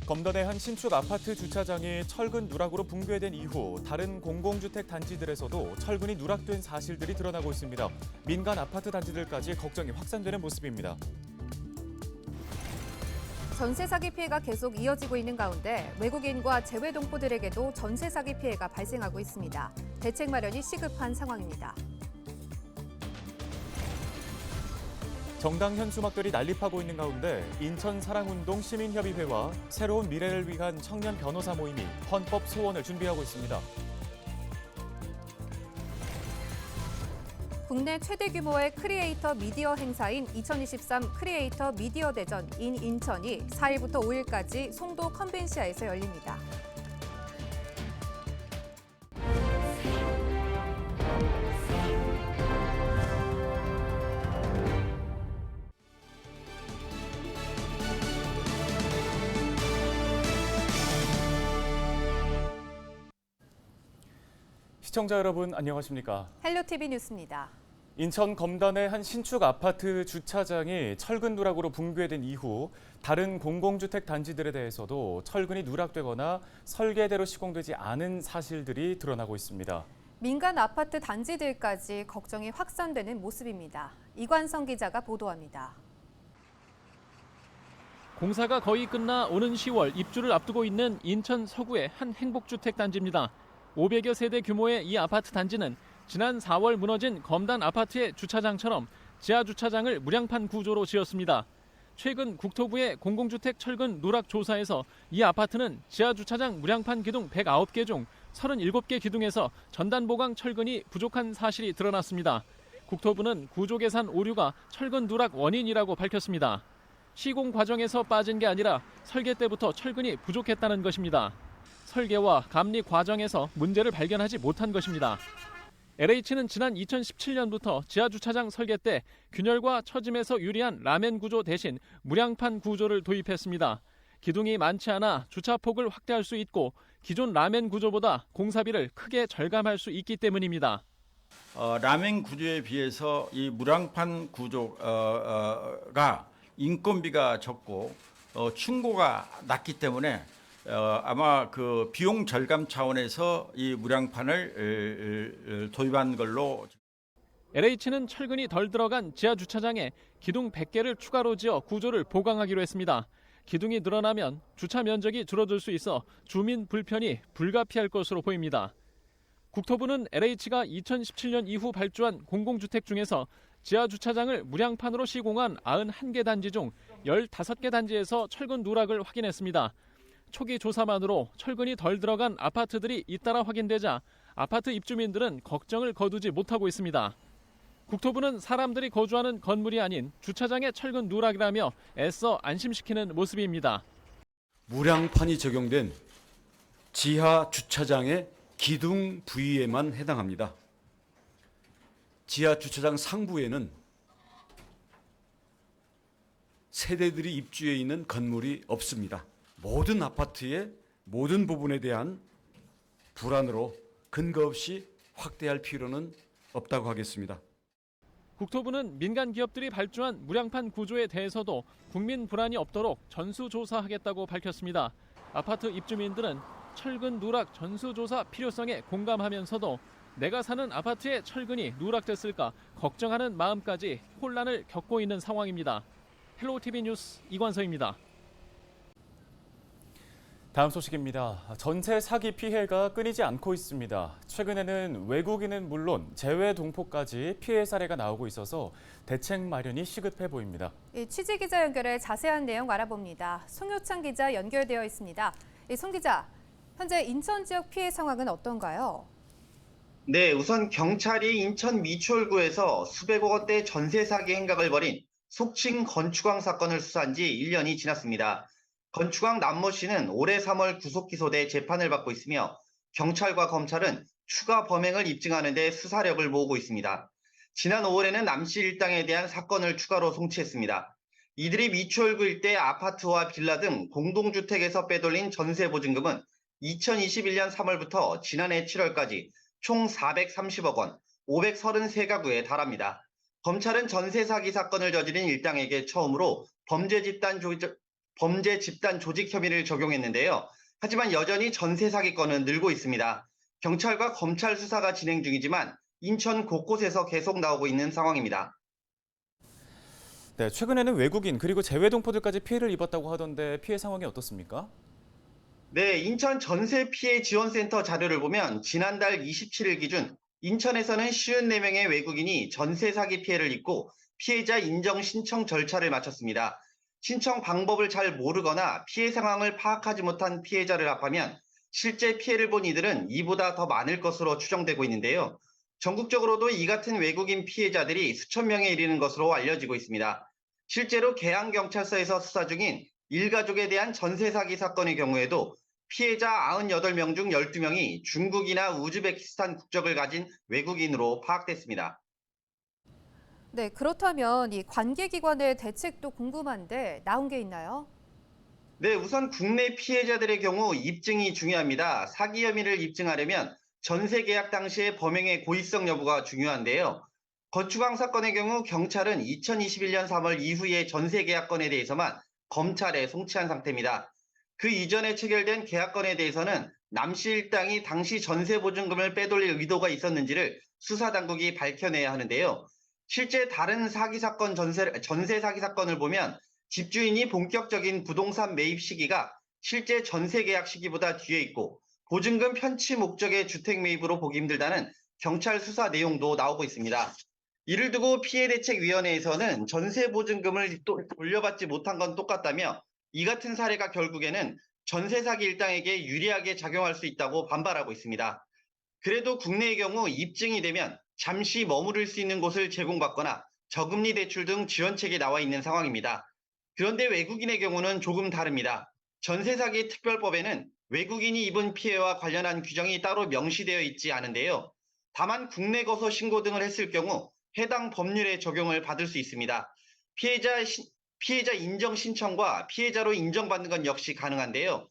검단의 한 신축 아파트 주차장이 철근 누락으로 붕괴된 이후 다른 공공주택 단지들에서도 철근이 누락된 사실들이 드러나고 있습니다. 민간 아파트 단지들까지 걱정이 확산되는 모습입니다. 전세 사기 피해가 계속 이어지고 있는 가운데 외국인과 재외 동포들에게도 전세 사기 피해가 발생하고 있습니다. 대책 마련이 시급한 상황입니다. 정당 현수막들이 난립하고 있는 가운데 인천 사랑운동 시민협의회와 새로운 미래를 위한 청년 변호사 모임이 헌법 소원을 준비하고 있습니다. 국내 최대 규모의 크리에이터 미디어 행사인 2023 크리에이터 미디어 대전 인 인천이 4일부터 5일까지 송도 컨벤시아에서 열립니다. 시청자 여러분 안녕하십니까? 헬로티비 뉴스입니다. 인천 검단의 한 신축 아파트 주차장이 철근 누락으로 붕괴된 이후 다른 공공주택 단지들에 대해서도 철근이 누락되거나 설계대로 시공되지 않은 사실들이 드러나고 있습니다. 민간 아파트 단지들까지 걱정이 확산되는 모습입니다. 이관성 기자가 보도합니다. 공사가 거의 끝나 오는 10월 입주를 앞두고 있는 인천 서구의 한 행복주택 단지입니다. 500여 세대 규모의 이 아파트 단지는 지난 4월 무너진 검단 아파트의 주차장처럼 지하 주차장을 무량판 구조로 지었습니다. 최근 국토부의 공공주택 철근 누락 조사에서 이 아파트는 지하 주차장 무량판 기둥 109개 중 37개 기둥에서 전단 보강 철근이 부족한 사실이 드러났습니다. 국토부는 구조 계산 오류가 철근 누락 원인이라고 밝혔습니다. 시공 과정에서 빠진 게 아니라 설계 때부터 철근이 부족했다는 것입니다. 설계와 감리 과정에서 문제를 발견하지 못한 것입니다. LH는 지난 2017년부터 지하주차장 설계 때 균열과 처짐에서 유리한 라멘 구조 대신 무량판 구조를 도입했습니다. 기둥이 많지 않아 주차폭을 확대할 수 있고 기존 라멘 구조보다 공사비를 크게 절감할 수 있기 때문입니다. 라멘 구조에 비해서 이 무량판 구조가 인건비가 적고 충고가 낮기 때문에 아마 그 비용 절감 차원에서 이 무량판을 도입한 걸로. LH는 철근이 덜 들어간 지하 주차장에 기둥 100개를 추가로 지어 구조를 보강하기로 했습니다. 기둥이 늘어나면 주차 면적이 줄어들 수 있어 주민 불편이 불가피할 것으로 보입니다. 국토부는 LH가 2017년 이후 발주한 공공주택 중에서 지하 주차장을 무량판으로 시공한 91개 단지 중 15개 단지에서 철근 누락을 확인했습니다. 초기 조사만으로 철근이 덜 들어간 아파트들이 잇따라 확인되자 아파트 입주민들은 걱정을 거두지 못하고 있습니다. 국토부는 사람들이 거주하는 건물이 아닌 주차장의 철근 누락이라며 애써 안심시키는 모습입니다. 무량판이 적용된 지하 주차장의 기둥 부위에만 해당합니다. 지하 주차장 상부에는 세대들이 입주해 있는 건물이 없습니다. 모든 아파트의 모든 부분에 대한 불안으로 근거 없이 확대할 필요는 없다고 하겠습니다. 국토부는 민간 기업들이 발주한 무량판 구조에 대해서도 국민 불안이 없도록 전수조사하겠다고 밝혔습니다. 아파트 입주민들은 철근 누락 전수조사 필요성에 공감하면서도 내가 사는 아파트에 철근이 누락됐을까 걱정하는 마음까지 혼란을 겪고 있는 상황입니다. 헬로티비 뉴스 이관서입니다. 다음 소식입니다. 전세 사기 피해가 끊이지 않고 있습니다. 최근에는 외국인은 물론 재외 동포까지 피해 사례가 나오고 있어서 대책 마련이 시급해 보입니다. 취재 기자 연결해 자세한 내용 알아봅니다. 송효창 기자 연결되어 있습니다. 송 기자, 현재 인천 지역 피해 상황은 어떤가요? 네, 우선 경찰이 인천 미추홀구에서 수백억 원대 전세 사기 행각을 벌인 속칭 건축왕 사건을 수사한 지 1년이 지났습니다. 건축왕 남모 씨는 올해 3월 구속 기소돼 재판을 받고 있으며 경찰과 검찰은 추가 범행을 입증하는 데 수사력을 모으고 있습니다. 지난 5월에는 남 씨 일당에 대한 사건을 추가로 송치했습니다. 이들이 미추홀구 일대 아파트와 빌라 등 공동주택에서 빼돌린 전세 보증금은 2021년 3월부터 지난해 7월까지 총 430억 원, 533가구에 달합니다. 검찰은 전세 사기 사건을 저지른 일당에게 처음으로 범죄 집단 범죄 집단 조직 혐의를 적용했는데요. 하지만 여전히 전세 사기 건은 늘고 있습니다. 경찰과 검찰 수사가 진행 중이지만 인천 곳곳에서 계속 나오고 있는 상황입니다. 네, 최근에는 외국인 그리고 재외동포들까지 피해를 입었다고 하던데 피해 상황이 어떻습니까? 네, 인천 전세 피해 지원센터 자료를 보면 지난달 27일 기준 인천에서는 54명의 외국인이 전세 사기 피해를 입고 피해자 인정 신청 절차를 마쳤습니다. 신청 방법을 잘 모르거나 피해 상황을 파악하지 못한 피해자를 합하면 실제 피해를 본 이들은 이보다 더 많을 것으로 추정되고 있는데요. 전국적으로도 이 같은 외국인 피해자들이 수천 명에 이르는 것으로 알려지고 있습니다. 실제로 계양경찰서에서 수사 중인 일가족에 대한 전세 사기 사건의 경우에도 피해자 98명 중 12명이 중국이나 우즈베키스탄 국적을 가진 외국인으로 파악됐습니다. 네, 그렇다면 이 관계기관의 대책도 궁금한데 나온 게 있나요? 네, 우선 국내 피해자들의 경우 입증이 중요합니다. 사기 혐의를 입증하려면 전세 계약 당시의 범행의 고의성 여부가 중요한데요. 건축왕 사건의 경우 경찰은 2021년 3월 이후의 전세 계약건에 대해서만 검찰에 송치한 상태입니다. 그 이전에 체결된 계약건에 대해서는 남씨 일당이 당시 전세 보증금을 빼돌릴 의도가 있었는지를 수사 당국이 밝혀내야 하는데요. 실제 다른 사기 사건 전세 사기 사건을 보면 집주인이 본격적인 부동산 매입 시기가 실제 전세 계약 시기보다 뒤에 있고 보증금 편취 목적의 주택 매입으로 보기 힘들다는 경찰 수사 내용도 나오고 있습니다. 이를 두고 피해대책위원회에서는 전세 보증금을 또 돌려받지 못한 건 똑같다며 이 같은 사례가 결국에는 전세 사기 일당에게 유리하게 작용할 수 있다고 반발하고 있습니다. 그래도 국내의 경우 입증이 되면 잠시 머무를 수 있는 곳을 제공받거나 저금리 대출 등 지원책이 나와 있는 상황입니다. 그런데 외국인의 경우는 조금 다릅니다. 전세사기 특별법에는 외국인이 입은 피해와 관련한 규정이 따로 명시되어 있지 않은데요. 다만 국내 거소 신고 등을 했을 경우 해당 법률의 적용을 받을 수 있습니다. 피해자 인정 신청과 피해자로 인정받는 건 역시 가능한데요.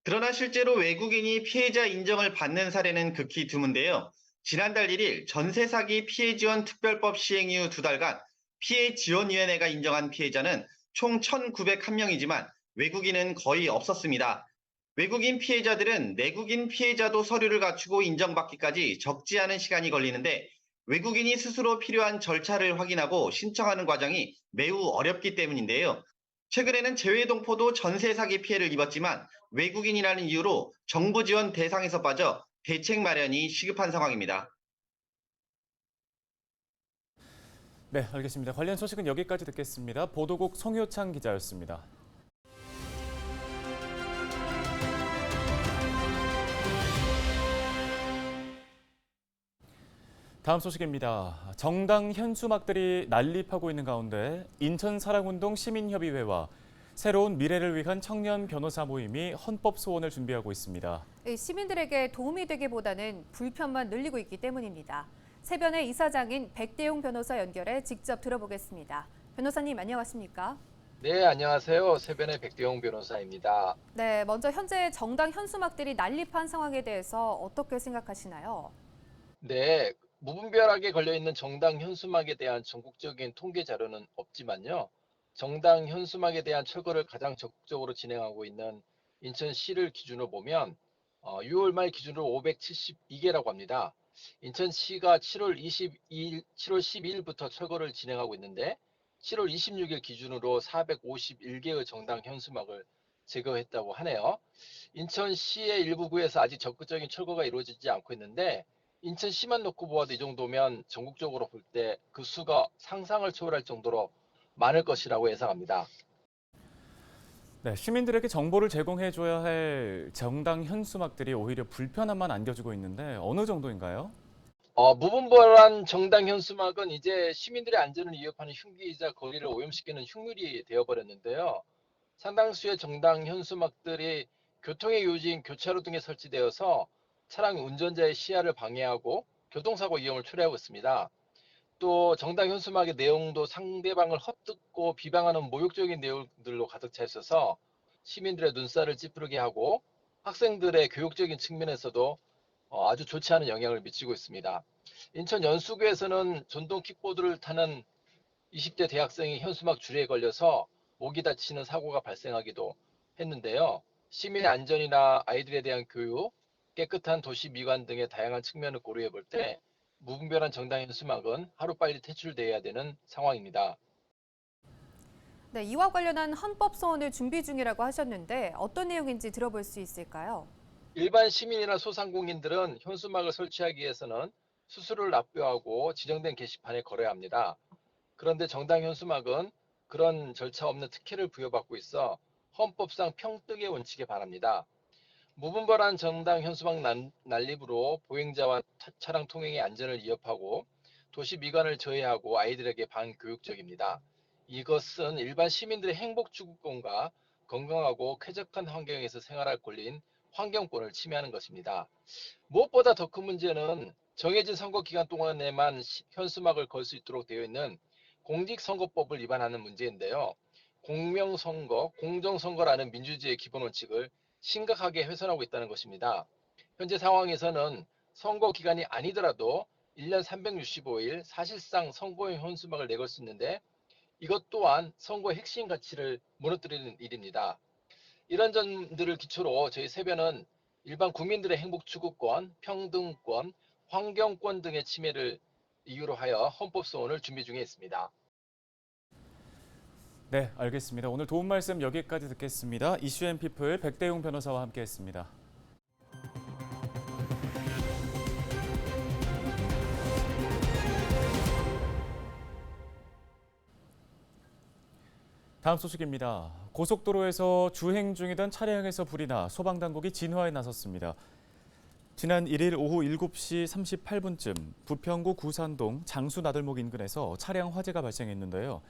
그러나 실제로 외국인이 피해자 인정을 받는 사례는 극히 드문데요. 지난달 1일 전세사기 피해지원 특별법 시행 이후 2달간 피해지원위원회가 인정한 피해자는 총 1,901명이지만 외국인은 거의 없었습니다. 외국인 피해자들은 내국인 피해자도 서류를 갖추고 인정받기까지 적지 않은 시간이 걸리는데 외국인이 스스로 필요한 절차를 확인하고 신청하는 과정이 매우 어렵기 때문인데요. 최근에는 재외동포도 전세 사기 피해를 입었지만 외국인이라는 이유로 정부 지원 대상에서 빠져 대책 마련이 시급한 상황입니다. 네, 알겠습니다. 관련 소식은 여기까지 듣겠습니다. 보도국 송효창 기자였습니다. 다음 소식입니다. 정당 현수막들이 난립하고 있는 가운데 인천사랑운동 시민협의회와 새로운 미래를 위한 청년 변호사 모임이 헌법 소원을 준비하고 있습니다. 시민들에게 도움이 되기보다는 불편만 늘리고 있기 때문입니다. 세변의 이사장인 백대용 변호사 연결해 직접 들어보겠습니다. 변호사님 안녕하십니까? 네, 안녕하세요. 세변의 백대용 변호사입니다. 네, 먼저 현재 정당 현수막들이 난립한 상황에 대해서 어떻게 생각하시나요? 네, 무분별하게 걸려있는 정당 현수막에 대한 전국적인 통계 자료는 없지만요. 정당 현수막에 대한 철거를 가장 적극적으로 진행하고 있는 인천시를 기준으로 보면 6월 말 기준으로 572개라고 합니다. 인천시가 7월 12일부터 철거를 진행하고 있는데 7월 26일 기준으로 451개의 정당 현수막을 제거했다고 하네요. 인천시의 일부 구에서 아직 적극적인 철거가 이루어지지 않고 있는데 인천시만 놓고 보아도 이 정도면 전국적으로 볼 때 그 수가 상상을 초월할 정도로 많을 것이라고 예상합니다. 네, 시민들에게 정보를 제공해줘야 할 정당 현수막들이 오히려 불편함만 안겨주고 있는데 어느 정도인가요? 무분별한 정당 현수막은 이제 시민들의 안전을 위협하는 흉기이자 거리를 오염시키는 흉물이 되어버렸는데요. 상당수의 정당 현수막들이 교통의 요지인 교차로 등에 설치되어서 차량 운전자의 시야를 방해하고 교통사고 위험을 초래하고 있습니다. 또 정당 현수막의 내용도 상대방을 헛듣고 비방하는 모욕적인 내용들로 가득 차 있어서 시민들의 눈살을 찌푸리게 하고 학생들의 교육적인 측면에서도 아주 좋지 않은 영향을 미치고 있습니다. 인천 연수구에서는 전동 킥보드를 타는 20대 대학생이 현수막 줄에 걸려서 목이 다치는 사고가 발생하기도 했는데요. 시민의 안전이나 아이들에 대한 교육, 깨끗한 도시 미관 등의 다양한 측면을 고려해 볼 때 무분별한 정당 현수막은 하루빨리 퇴출돼야 되는 상황입니다. 네, 이와 관련한 헌법 소원을 준비 중이라고 하셨는데 어떤 내용인지 들어볼 수 있을까요? 일반 시민이나 소상공인들은 현수막을 설치하기 위해서는 수수료를 납부하고 지정된 게시판에 걸어야 합니다. 그런데 정당 현수막은 그런 절차 없는 특혜를 부여받고 있어 헌법상 평등의 원칙에 반합니다. 무분별한 정당 현수막 난립으로 보행자와 차량 통행의 안전을 위협하고 도시 미관을 저해하고 아이들에게 반교육적입니다. 이것은 일반 시민들의 행복 추구권과 건강하고 쾌적한 환경에서 생활할 권리인 환경권을 침해하는 것입니다. 무엇보다 더 큰 문제는 정해진 선거 기간 동안에만 현수막을 걸 수 있도록 되어 있는 공직선거법을 위반하는 문제인데요. 공명선거, 공정선거라는 민주주의의 기본 원칙을 심각하게 훼손하고 있다는 것입니다. 현재 상황에서는 선거 기간이 아니더라도 1년 365일 사실상 선거용 현수막을 내걸 수 있는데 이것 또한 선거의 핵심 가치를 무너뜨리는 일입니다. 이런 점들을 기초로 저희 세변은 일반 국민들의 행복 추구권, 평등권, 환경권 등의 침해를 이유로 하여 헌법 소원을 준비 중에 있습니다. 네, 알겠습니다. 오늘 도움 말씀 여기까지 듣겠습니다. 이슈앤피플 백대용 변호사와 함께했습니다. 다음 소식입니다. 고속도로에서 주행 중이던 차량에서 불이 나 소방당국이 진화에 나섰습니다. 지난 1일 오후 7시 38분쯤 부평구 구산동 장수나들목 인근에서 차량 화재가 발생했는데요.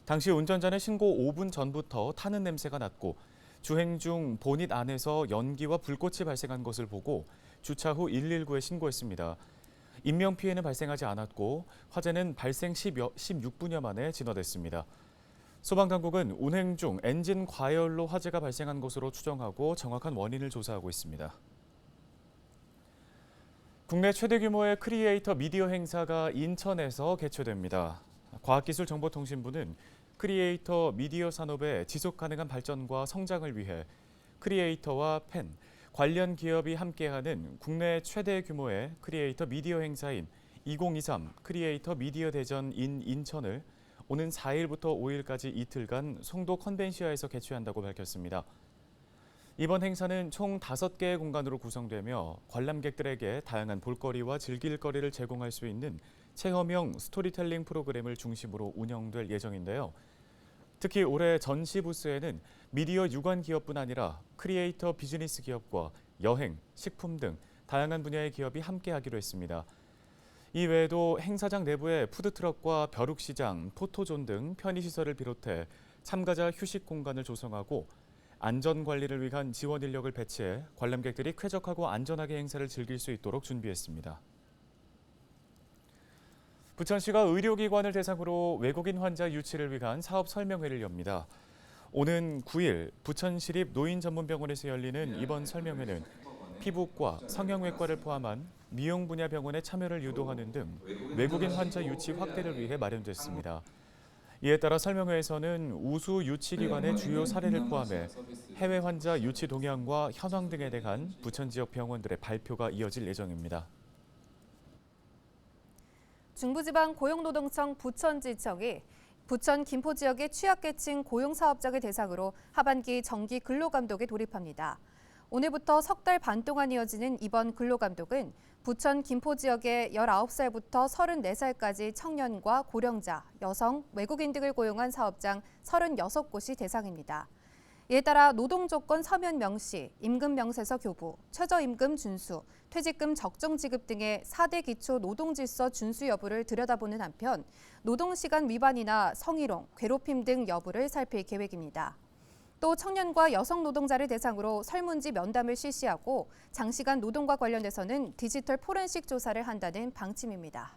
당시 운전자는 신고 5분 전부터 타는 냄새가 났고 주행 중 보닛 안에서 연기와 불꽃이 발생한 것을 보고 주차 후 119에 신고했습니다. 인명피해는 발생하지 않았고 화재는 발생 16분여 만에 진화됐습니다. 소방당국은 운행 중 엔진 과열로 화재가 발생한 것으로 추정하고 정확한 원인을 조사하고 있습니다. 국내 최대 규모의 크리에이터 미디어 행사가 인천에서 개최됩니다. 과학기술정보통신부는 크리에이터 미디어 산업의 지속 가능한 발전과 성장을 위해 크리에이터와 팬, 관련 기업이 함께하는 국내 최대 규모의 크리에이터 미디어 행사인 2023 크리에이터 미디어 대전 인 인천을 오는 4일부터 5일까지 이틀간 송도 컨벤시아에서 개최한다고 밝혔습니다. 이번 행사는 총 5개의 공간으로 구성되며 관람객들에게 다양한 볼거리와 즐길거리를 제공할 수 있는 체험형 스토리텔링 프로그램을 중심으로 운영될 예정인데요. 특히 올해 전시 부스에는 미디어 유관 기업뿐 아니라 크리에이터 비즈니스 기업과 여행, 식품 등 다양한 분야의 기업이 함께하기로 했습니다. 이 외에도 행사장 내부에 푸드트럭과 벼룩시장, 포토존 등 편의시설을 비롯해 참가자 휴식 공간을 조성하고 안전관리를 위한 지원 인력을 배치해 관람객들이 쾌적하고 안전하게 행사를 즐길 수 있도록 준비했습니다. 부천시가 의료기관을 대상으로 외국인 환자 유치를 위한 사업 설명회를 엽니다. 오는 9일 부천시립 노인전문병원에서 열리는 이번 설명회는 피부과, 성형외과를 포함한 미용 분야 병원의 참여를 유도하는 등 외국인 환자 유치 확대를 위해 마련됐습니다. 이에 따라 설명회에서는 우수 유치기관의 주요 사례를 포함해 해외 환자 유치 동향과 현황 등에 대한 부천 지역 병원들의 발표가 이어질 예정입니다. 중부지방 고용노동청 부천지청이 부천 김포 지역의 취약계층 고용사업장을 대상으로 하반기 정기 근로감독에 돌입합니다. 오늘부터 석 달 반 동안 이어지는 이번 근로감독은 부천 김포 지역의 19살부터 34살까지 청년과 고령자, 여성, 외국인 등을 고용한 사업장 36곳이 대상입니다. 이에 따라 노동조건 서면 명시, 임금 명세서 교부, 최저임금 준수, 퇴직금 적정 지급 등의 4대 기초 노동질서 준수 여부를 들여다보는 한편 노동시간 위반이나 성희롱, 괴롭힘 등 여부를 살필 계획입니다. 또 청년과 여성 노동자를 대상으로 설문지 면담을 실시하고 장시간 노동과 관련해서는 디지털 포렌식 조사를 한다는 방침입니다.